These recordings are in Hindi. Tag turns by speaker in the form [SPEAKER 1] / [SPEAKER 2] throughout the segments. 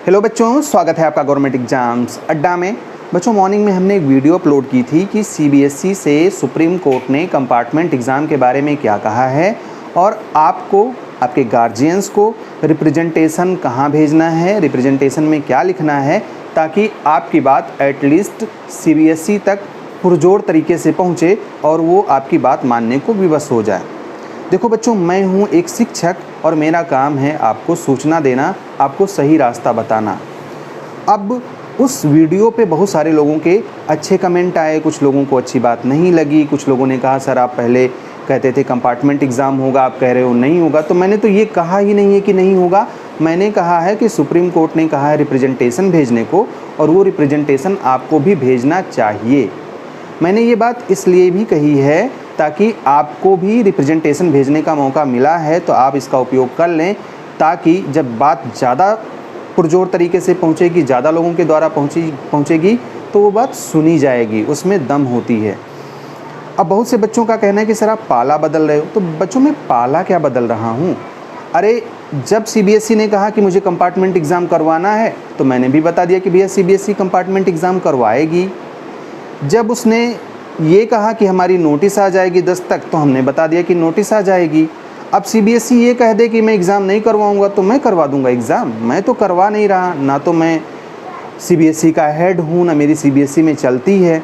[SPEAKER 1] हेलो बच्चों, स्वागत है आपका गवर्नमेंट एग्जाम्स अड्डा में। बच्चों, मॉर्निंग में हमने एक वीडियो अपलोड की थी कि सीबीएसई से सुप्रीम कोर्ट ने कंपार्टमेंट एग्ज़ाम के बारे में क्या कहा है और आपको, आपके गार्जियंस को रिप्रेजेंटेशन कहाँ भेजना है, रिप्रेजेंटेशन में क्या लिखना है, ताकि आपकी बात एटलीस्ट सीबीएसई तक पुरजोर तरीके से पहुँचे और वो आपकी बात मानने को विवश हो जाए। देखो बच्चों, मैं हूँ एक शिक्षक और मेरा काम है आपको सूचना देना, आपको सही रास्ता बताना। अब उस वीडियो पे बहुत सारे लोगों के अच्छे कमेंट आए, कुछ लोगों को अच्छी बात नहीं लगी, कुछ लोगों ने कहा सर आप पहले कहते थे कंपार्टमेंट एग्ज़ाम होगा, आप कह रहे हो नहीं होगा। तो मैंने तो ये कहा ही नहीं है कि नहीं होगा। मैंने कहा है कि सुप्रीम कोर्ट ने कहा है रिप्रेजेंटेशन भेजने को, और वो रिप्रेजेंटेशन आपको भी भेजना चाहिए। मैंने ये बात इसलिए भी कही है ताकि आपको भी रिप्रेजेंटेशन भेजने का मौका मिला है तो आप इसका उपयोग कर लें, ताकि जब बात ज़्यादा पुरजोर तरीके से पहुंचेगी, ज़्यादा लोगों के द्वारा पहुंचेगी तो वो बात सुनी जाएगी, उसमें दम होती है। अब बहुत से बच्चों का कहना है कि सर आप पाला बदल रहे हो। तो बच्चों, मैं पाला क्या बदल रहा हूँ? अरे जब सीबीएसई ने कहा कि मुझे कंपार्टमेंट एग्ज़ाम करवाना है तो मैंने भी बता दिया कि भैया सीबीएसई कंपार्टमेंट एग्ज़ाम करवाएगी। जब उसने ये कहा कि हमारी नोटिस आ जाएगी 10 तक, तो हमने बता दिया कि नोटिस आ जाएगी। अब सीबीएसई ये कह दे कि मैं एग्ज़ाम नहीं करवाऊंगा तो मैं करवा दूंगा एग्ज़ाम। मैं तो करवा नहीं रहा, ना तो मैं सीबीएसई का हेड हूँ, ना मेरी सीबीएसई में चलती है।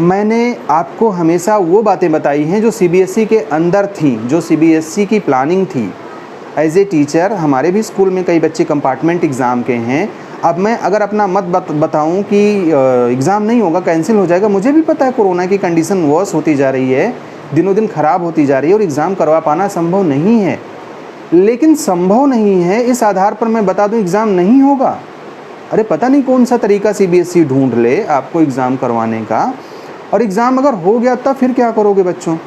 [SPEAKER 1] मैंने आपको हमेशा वो बातें बताई हैं जो सीबीएसई के अंदर थी, जो सीबीएसई की प्लानिंग थी। एज ए टीचर हमारे भी स्कूल में कई बच्चे कंपार्टमेंट एग्ज़ाम के हैं। अब मैं अगर अपना मत बताऊं कि एग्ज़ाम नहीं होगा, कैंसिल हो जाएगा, मुझे भी पता है कोरोना की कंडीशन वर्स होती जा रही है, दिनों दिन ख़राब होती जा रही है और एग्ज़ाम करवा पाना संभव नहीं है। लेकिन संभव नहीं है इस आधार पर मैं बता दूं एग्ज़ाम नहीं होगा। अरे पता नहीं कौन सा तरीका सीबीएसई ढूंढ ले आपको एग्ज़ाम करवाने का, और एग्ज़ाम अगर हो गया तब फिर क्या करोगे बच्चों?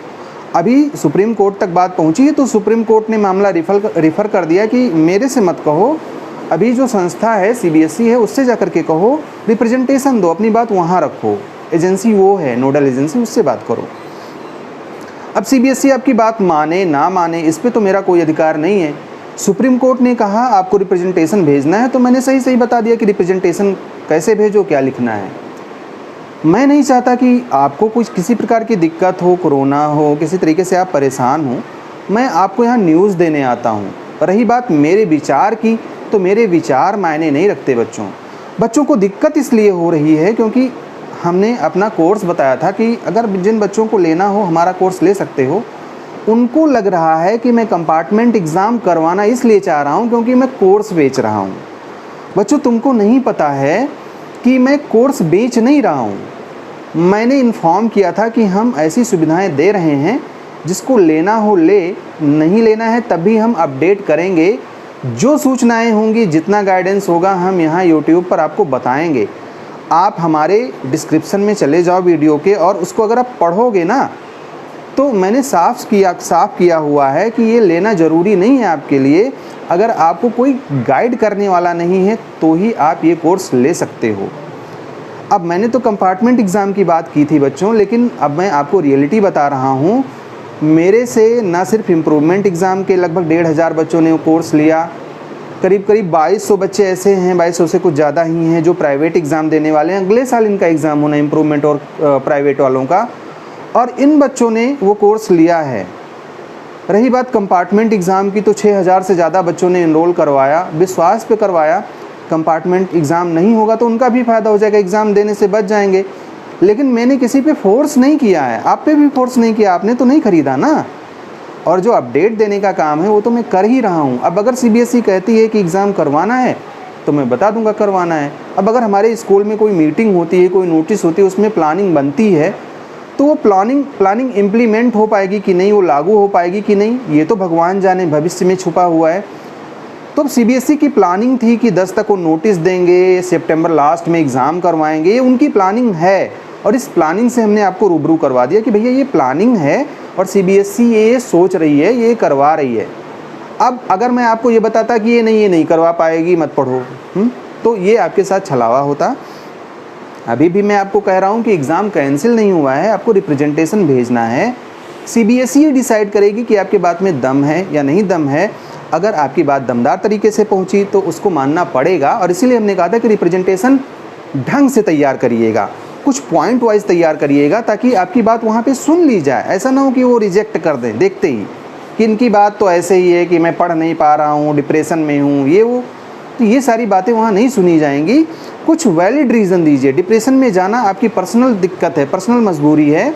[SPEAKER 1] अभी सुप्रीम कोर्ट तक बात पहुँची है तो सुप्रीम कोर्ट ने मामला रिफ़र कर दिया कि मेरे से मत कहो, अभी जो संस्था है सीबीएसई है उससे जाकर के कहो, रिप्रेजेंटेशन दो, अपनी बात वहाँ रखो। एजेंसी वो है नोडल एजेंसी, उससे बात करो। अब सीबीएसई आपकी बात माने ना माने इस पे तो मेरा कोई अधिकार नहीं है। सुप्रीम कोर्ट ने कहा आपको रिप्रेजेंटेशन भेजना है तो मैंने सही बता दिया कि रिप्रेजेंटेशन कैसे भेजो, क्या लिखना है। मैं नहीं चाहता कि आपको कुछ किसी प्रकार की दिक्कत हो, कोरोना हो, किसी तरीके से आप परेशान हो। मैं आपको यहाँ न्यूज़ देने आता हूँ। रही बात मेरे विचार की, तो मेरे विचार मायने नहीं रखते बच्चों को दिक्कत इसलिए हो रही है क्योंकि हमने अपना कोर्स बताया था कि अगर जिन बच्चों को लेना हो हमारा कोर्स ले सकते हो। उनको लग रहा है कि मैं कंपार्टमेंट एग्ज़ाम करवाना इसलिए चाह रहा हूँ क्योंकि मैं कोर्स बेच रहा हूँ। बच्चों, तुमको नहीं पता है कि मैं कोर्स बेच नहीं रहा हूँ। मैंने इन्फॉर्म किया था कि हम ऐसी सुविधाएँ दे रहे हैं, जिसको लेना हो ले, नहीं लेना है तब भी हम अपडेट करेंगे। जो सूचनाएं होंगी, जितना गाइडेंस होगा, हम यहाँ यूट्यूब पर आपको बताएंगे। आप हमारे डिस्क्रिप्शन में चले जाओ वीडियो के, और उसको अगर आप पढ़ोगे ना तो मैंने साफ किया हुआ है कि ये लेना ज़रूरी नहीं है आपके लिए। अगर आपको कोई गाइड करने वाला नहीं है तो ही आप ये कोर्स ले सकते हो। अब मैंने तो कंपार्टमेंट एग्ज़ाम की बात की थी बच्चों, लेकिन अब मैं आपको रियलिटी बता रहा हूँ। मेरे से ना सिर्फ इम्प्रूवमेंट एग्ज़ाम के लगभग 1,500 बच्चों ने वो कोर्स लिया, करीब 2200 बच्चे ऐसे हैं, 2200 से कुछ ज़्यादा ही हैं जो प्राइवेट एग्ज़ाम देने वाले हैं। अगले साल इनका एग्ज़ाम होना इम्प्रूवमेंट और प्राइवेट वालों का, और इन बच्चों ने वो कोर्स लिया है। रही बात कंपार्टमेंट एग्ज़ाम की, तो 6000 से ज़्यादा बच्चों ने इनरोल करवाया, विश्वास पे करवाया। कंपार्टमेंट एग्ज़ाम नहीं होगा तो उनका भी फ़ायदा हो जाएगा, एग्ज़ाम देने से बच जाएंगे। लेकिन मैंने किसी पे फोर्स नहीं किया है, आप पे भी फोर्स नहीं किया, आपने तो नहीं ख़रीदा ना। और जो अपडेट देने का काम है वो तो मैं कर ही रहा हूँ। अब अगर सीबीएसई कहती है कि एग्ज़ाम करवाना है तो मैं बता दूंगा करवाना है। अब अगर हमारे स्कूल में कोई मीटिंग होती है, कोई नोटिस होती है, उसमें प्लानिंग बनती है, तो वो प्लानिंग इम्प्लीमेंट हो पाएगी कि नहीं, वो लागू हो पाएगी कि नहीं, ये तो भगवान जाने, भविष्य में छुपा हुआ है। तो सीबीएसई की प्लानिंग थी कि 10 तक वो नोटिस देंगे, सितंबर लास्ट में एग्ज़ाम करवाएंगे, ये उनकी प्लानिंग है। और इस प्लानिंग से हमने आपको रूबरू करवा दिया कि भैया ये प्लानिंग है और सीबीएसई ये सोच रही है, ये करवा रही है। अब अगर मैं आपको ये बताता कि ये नहीं करवा पाएगी, मत पढ़ो, तो ये आपके साथ छलावा होता। अभी भी मैं आपको कह रहा हूँ कि एग्ज़ाम कैंसिल नहीं हुआ है, आपको रिप्रेजेंटेशन भेजना है। सीबीएसई डिसाइड करेगी कि आपके बात में दम है या नहीं दम है। अगर आपकी बात दमदार तरीके से पहुंची तो उसको मानना पड़ेगा, और इसीलिए हमने कहा था कि रिप्रेजेंटेशन ढंग से तैयार करिएगा, कुछ पॉइंट वाइज तैयार करिएगा ताकि आपकी बात वहाँ पे सुन ली जाए। ऐसा ना हो कि वो रिजेक्ट कर दें देखते ही कि इनकी बात तो ऐसे ही है कि मैं पढ़ नहीं पा रहा हूँ, डिप्रेशन में हूँ, ये वो, तो ये सारी बातें वहाँ नहीं सुनी जाएंगी। कुछ वैलिड रीज़न दीजिए। डिप्रेशन में जाना आपकी पर्सनल दिक्कत है, पर्सनल मजबूरी है।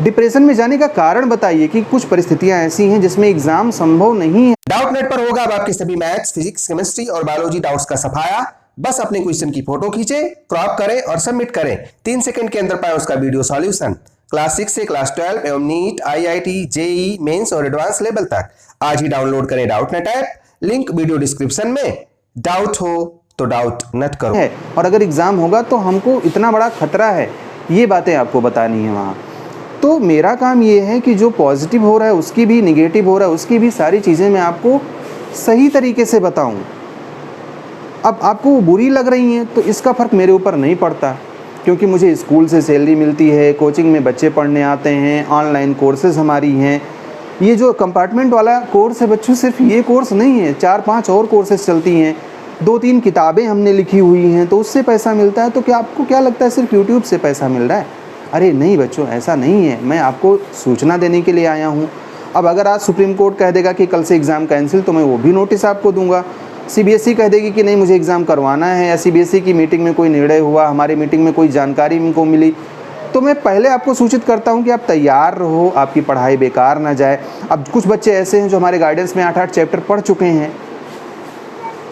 [SPEAKER 1] डिप्रेशन में जाने का कारण बताइए कि कुछ परिस्थितियां ऐसी हैं जिसमें एग्जाम संभव नहीं है।
[SPEAKER 2] डाउटनेट पर होगा अब आपके सभी मैथ्स, फिजिक्स, केमिस्ट्री और बायोलॉजी डाउट्स का सफाया। बस अपने क्वेश्चन की फोटो खींचे, क्रॉप करें और सबमिट करें। 3 सेकंड के अंदर पाए उसका वीडियो सॉल्यूशन। क्लास 6 से क्लास 12 एवं नीट, IIT, JEE मेंस और एडवांस लेवल तक आज ही डाउनलोड करें Doubtnut app. Link video description में। डाउट हो तो डाउट नेट करो
[SPEAKER 1] है, और अगर एग्जाम होगा तो हमको इतना बड़ा खतरा है, ये बातें आपको बतानी है वहाँ। तो मेरा काम ये है कि जो पॉजिटिव हो रहा है उसकी भी, निगेटिव हो रहा है उसकी भी, सारी चीज़ें मैं आपको सही तरीके से बताऊं। अब आपको वो बुरी लग रही हैं तो इसका फ़र्क मेरे ऊपर नहीं पड़ता, क्योंकि मुझे स्कूल से सैलरी मिलती है, कोचिंग में बच्चे पढ़ने आते हैं, ऑनलाइन कोर्सेज हमारी हैं। ये जो कंपार्टमेंट वाला कोर्स है बच्चों, सिर्फ ये कोर्स नहीं है, 4-5 और कोर्सेज चलती हैं, 2-3 किताबें हमने लिखी हुई हैं, तो उससे पैसा मिलता है। तो क्या आपको क्या लगता है सिर्फ यूट्यूब से पैसा मिल रहा है? अरे नहीं बच्चों, ऐसा नहीं है। मैं आपको सूचना देने के लिए आया हूँ। अब अगर आज सुप्रीम कोर्ट कह देगा कि कल से एग्ज़ाम कैंसिल, तो मैं वो भी नोटिस आपको दूंगा। CBSE कह देगी कि नहीं मुझे एग्ज़ाम करवाना है, या CBSE की मीटिंग में कोई निर्णय हुआ, हमारी मीटिंग में कोई जानकारी इनको मिली, तो मैं पहले आपको सूचित करता हूं कि आप तैयार रहो, आपकी पढ़ाई बेकार ना जाए। अब कुछ बच्चे ऐसे हैं जो हमारे गाइडेंस में 8-8 चैप्टर पढ़ चुके हैं,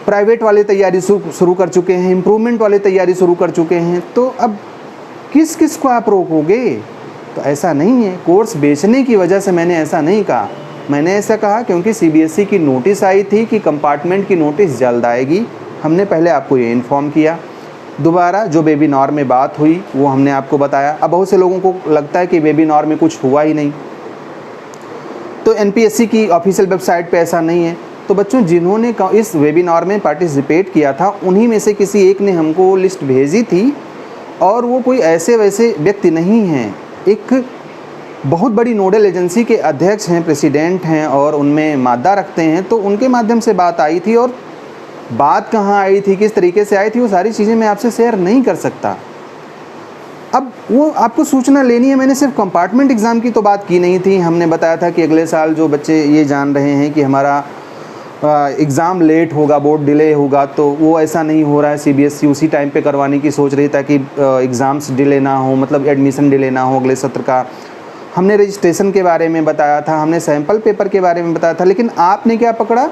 [SPEAKER 1] प्राइवेट वाले तैयारी शुरू कर चुके हैं, इम्प्रूवमेंट वाले तैयारी शुरू कर चुके हैं, तो अब किस किस को आप रोकोगे? तो ऐसा नहीं है। कोर्स बेचने की वजह से मैंने ऐसा नहीं कहा। मैंने ऐसा कहा क्योंकि CBSE की नोटिस आई थी कि कंपार्टमेंट की नोटिस जल्द आएगी। हमने पहले आपको ये इन्फॉर्म किया। दोबारा जो वेबिनार में बात हुई वो हमने आपको बताया। अब बहुत से लोगों को लगता है कि वेबिनार में कुछ हुआ ही नहीं, तो NPSC की ऑफिशियल वेबसाइट पे ऐसा नहीं है। तो बच्चों, जिन्होंने इस वेबिनार में पार्टिसिपेट किया था उन्हीं में से किसी एक ने हमको लिस्ट भेजी थी, और वो कोई ऐसे वैसे व्यक्ति नहीं हैं, एक बहुत बड़ी नोडल एजेंसी के अध्यक्ष हैं, प्रेसिडेंट हैं, और उनमें मादा रखते हैं। तो उनके माध्यम से बात आई थी, और बात कहाँ आई थी, किस तरीके से आई थी, वो सारी चीज़ें मैं आपसे शेयर नहीं कर सकता। अब वो आपको सूचना लेनी है। मैंने सिर्फ कंपार्टमेंट एग्ज़ाम की तो बात की नहीं थी। हमने बताया था कि अगले साल जो बच्चे ये जान रहे हैं कि हमारा एग्ज़ाम लेट होगा, बोर्ड डिले होगा, तो वो ऐसा नहीं हो रहा है। CBSE उसी टाइम पे करवाने की सोच रही ताकि एग्ज़ाम्स डिले ना हो, मतलब एडमिशन डिले ना हो अगले सत्र का। हमने रजिस्ट्रेशन के बारे में बताया था, हमने सैम्पल पेपर के बारे में बताया था, लेकिन आपने क्या पकड़ा?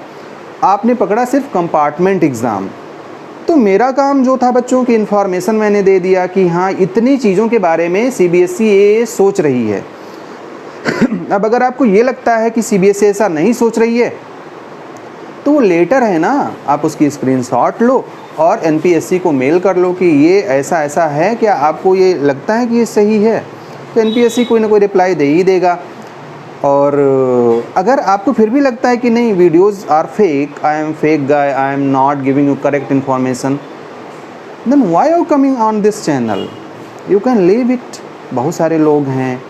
[SPEAKER 1] आपने पकड़ा सिर्फ कंपार्टमेंट एग्ज़ाम। तो मेरा काम जो था बच्चों की इन्फॉर्मेशन मैंने दे दिया कि हाँ, इतनी चीज़ों के बारे में CBSE ये सोच रही है। अब अगर आपको ये लगता है कि CBSE ऐसा नहीं सोच रही है, तो वो लेटर है ना, आप उसकी स्क्रीनशॉट लो और NPSC को मेल कर लो कि ये ऐसा ऐसा है, क्या आपको ये लगता है कि ये सही है? तो NPSC कोई ना कोई रिप्लाई दे ही देगा। और अगर आपको फिर भी लगता है कि नहीं, videos are fake, I am fake guy, I am not giving you correct information, then why are coming on this channel? You can leave it. बहुत सारे लोग हैं,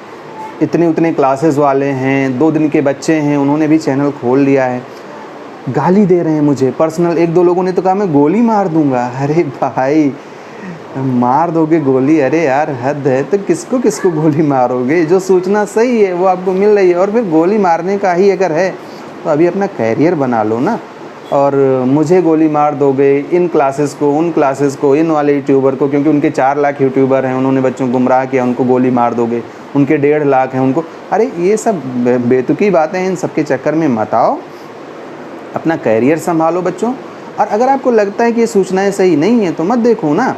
[SPEAKER 1] इतने उतने क्लासेस वाले हैं, 2 दिन के बच्चे हैं, उन्होंने भी चैनल खोल लिया है, गाली दे रहे हैं मुझे पर्सनल। 1-2 लोगों ने तो कहा मैं गोली मार दूंगा। अरे भाई, मार दोगे गोली? अरे यार, हद है। तो किसको किसको गोली मारोगे? जो सूचना सही है वो आपको मिल रही है, और फिर गोली मारने का ही अगर है तो अभी अपना कैरियर बना लो ना। और मुझे गोली मार दोगे, इन क्लासेस को, उन क्लासेस को, इन वाले यूट्यूबर को, क्योंकि उनके 4 लाख यूट्यूबर हैं, उन्होंने बच्चों को गुमराह किया, उनको गोली मार दोगे। उनके 1.5 लाख हैं, उनको। अरे ये सब बेतुकी बातें हैं, इन सब के चक्कर में मत आओ, अपना कैरियर संभालो बच्चों। और अगर आपको लगता है कि ये सूचनाएं सही नहीं है तो मत देखो ना।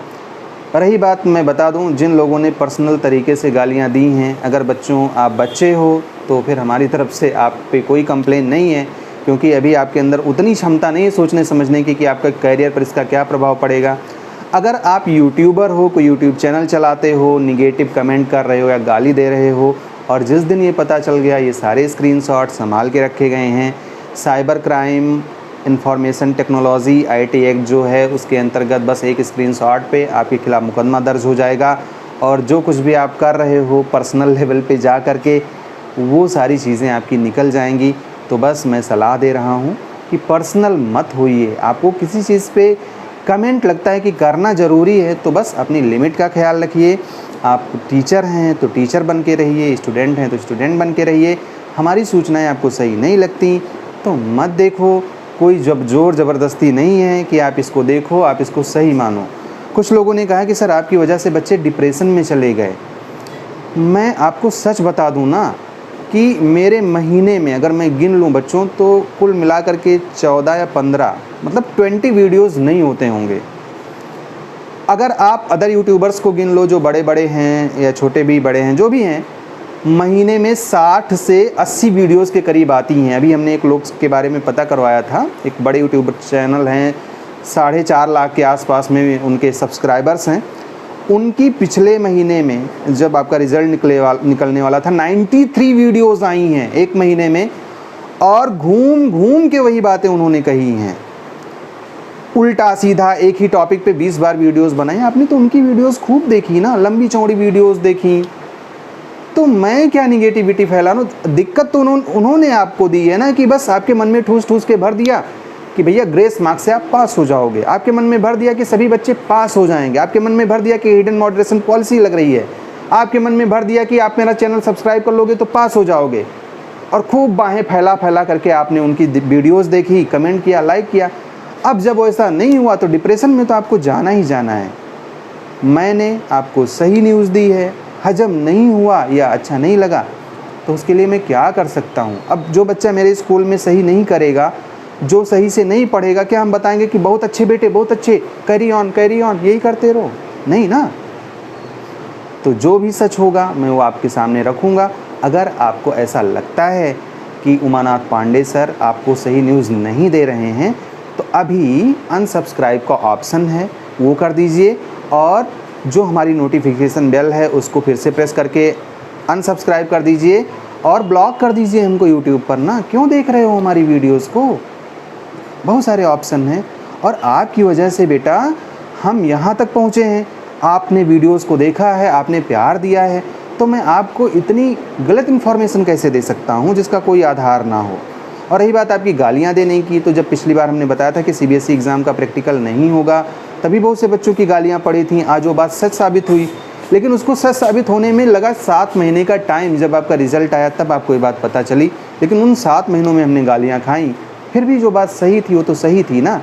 [SPEAKER 1] रही बात, मैं बता दूं, जिन लोगों ने पर्सनल तरीके से गालियां दी हैं, अगर बच्चों आप बच्चे हो तो फिर हमारी तरफ से आप पे कोई कंप्लेन नहीं है, क्योंकि अभी आपके अंदर उतनी क्षमता नहीं है सोचने समझने की कि आपका कैरियर पर इसका क्या प्रभाव पड़ेगा। अगर आप यूट्यूबर हो, कोई यूट्यूब चैनल चलाते हो, निगेटिव कमेंट कर रहे हो या गाली दे रहे हो, और जिस दिन ये पता चल गया, ये सारे स्क्रीनशॉट संभाल के रखे गए हैं। Cyber crime information technology IT act जो है उसके अंतर्गत बस एक स्क्रीनशॉट पे आपके खिलाफ़ मुकदमा दर्ज हो जाएगा, और जो कुछ भी आप कर रहे हो पर्सनल लेवल पे जा कर के वो सारी चीज़ें आपकी निकल जाएंगी। तो बस मैं सलाह दे रहा हूँ कि पर्सनल मत होइए। आपको किसी चीज़ पे कमेंट लगता है कि करना ज़रूरी है तो बस अपनी लिमिट का ख्याल रखिए। आप टीचर हैं तो टीचर बन के रहिए, स्टूडेंट हैं तो स्टूडेंट बन के रहिए। हमारी सूचनाएं आपको सही नहीं लगती तो मत देखो। कोई जब ज़ोर ज़बरदस्ती नहीं है कि आप इसको देखो, आप इसको सही मानो। कुछ लोगों ने कहा कि सर आपकी वजह से बच्चे डिप्रेशन में चले गए। मैं आपको सच बता दूं ना कि मेरे महीने में अगर मैं गिन लूं बच्चों तो कुल मिलाकर के 14 या 15 मतलब 20 वीडियोस नहीं होते होंगे। अगर आप अदर यूट्यूबर्स को गिन लो जो बड़े बड़े हैं या छोटे भी बड़े हैं, जो भी हैं, महीने में 60 से 80 वीडियोस के करीब आती हैं। अभी हमने एक लोग के बारे में पता करवाया था, एक बड़े यूट्यूबर चैनल हैं, 4.5 लाख के आसपास में उनके सब्सक्राइबर्स हैं। उनकी पिछले महीने में जब आपका रिज़ल्ट निकलने वाला था 93 वीडियोस आई हैं एक महीने में, और घूम घूम के वही बातें उन्होंने कही हैं। उल्टा सीधा एक ही टॉपिक पे 20 बार वीडियोस बनाई। आपने तो उनकी वीडियोस खूब देखी ना, लंबी चौड़ी वीडियोस देखी। तो मैं क्या निगेटिविटी फैला रहा हूँ? दिक्कत तो उन्होंने आपको दी है ना कि बस आपके मन में ठूस ठूस के भर दिया कि भैया ग्रेस मार्क्स से आप पास हो जाओगे। आपके मन में भर दिया कि सभी बच्चे पास हो जाएंगे। आपके मन में भर दिया कि हिडन मॉडरेशन पॉलिसी लग रही है। आपके मन में भर दिया कि आप मेरा चैनल सब्सक्राइब कर लोगे तो पास हो जाओगे। और खूब बाहें फैला फैला करके आपने उनकी वीडियोज़ देखी, कमेंट किया, लाइक किया। अब जब ऐसा नहीं हुआ तो डिप्रेशन में तो आपको जाना ही जाना है। मैंने आपको सही न्यूज़ दी है, हजम नहीं हुआ या अच्छा नहीं लगा तो उसके लिए मैं क्या कर सकता हूँ? अब जो बच्चा मेरे स्कूल में सही नहीं करेगा, जो सही से नहीं पढ़ेगा, क्या हम बताएंगे कि बहुत अच्छे बेटे, बहुत अच्छे, कैरी ऑन यही करते रहो? नहीं ना। तो जो भी सच होगा मैं वो आपके सामने रखूँगा। अगर आपको ऐसा लगता है कि उमानाथ पांडे सर आपको सही न्यूज़ नहीं दे रहे हैं तो अभी अनसब्सक्राइब का ऑप्शन है, वो कर दीजिए। और जो हमारी नोटिफिकेशन बेल है उसको फिर से प्रेस करके अनसब्सक्राइब कर दीजिए और ब्लॉक कर दीजिए हमको यूट्यूब पर ना। क्यों देख रहे हो हमारी वीडियोस को? बहुत सारे ऑप्शन हैं और आपकी वजह से बेटा हम यहाँ तक पहुँचे हैं। आपने वीडियोस को देखा है, आपने प्यार दिया है, तो मैं आपको इतनी गलत इन्फॉर्मेशन कैसे दे सकता हूँ जिसका कोई आधार ना हो। और रही बात आपकी गालियाँ देने की, तो जब पिछली बार हमने बताया था कि CBSE एग्ज़ाम का प्रैक्टिकल नहीं होगा तभी बहुत से बच्चों की गालियाँ पड़ी थी। आज वो बात सच साबित हुई, लेकिन उसको सच साबित होने में लगा 7 महीने का टाइम। जब आपका रिज़ल्ट आया तब आपको ये बात पता चली, लेकिन उन 7 महीनों में हमने गालियाँ खाई। फिर भी जो बात सही थी वो तो सही थी ना।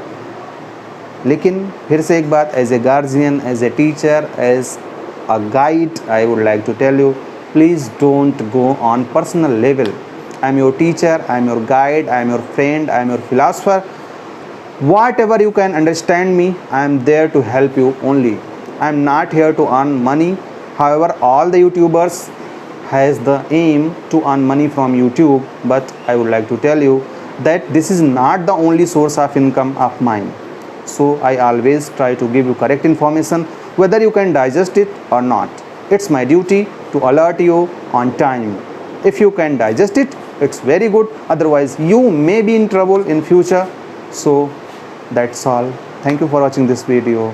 [SPEAKER 1] लेकिन फिर से एक बात, as a guardian, as a teacher, as a guide, I would like to tell you, please don't go on personal level. I am your teacher, I am your guide, I am your friend, I am your philosopher. Whatever you can understand me, I am there to help you only. I am not here to earn money. However, all the YouTubers has the aim to earn money from YouTube, but I would like to tell you that this is not the only source of income of mine. So I always try to give you correct information, whether you can digest it or not. It's my duty to alert you on time. If you can digest it, it's very good. Otherwise you may be in trouble in future. So that's all. Thank you for watching this video.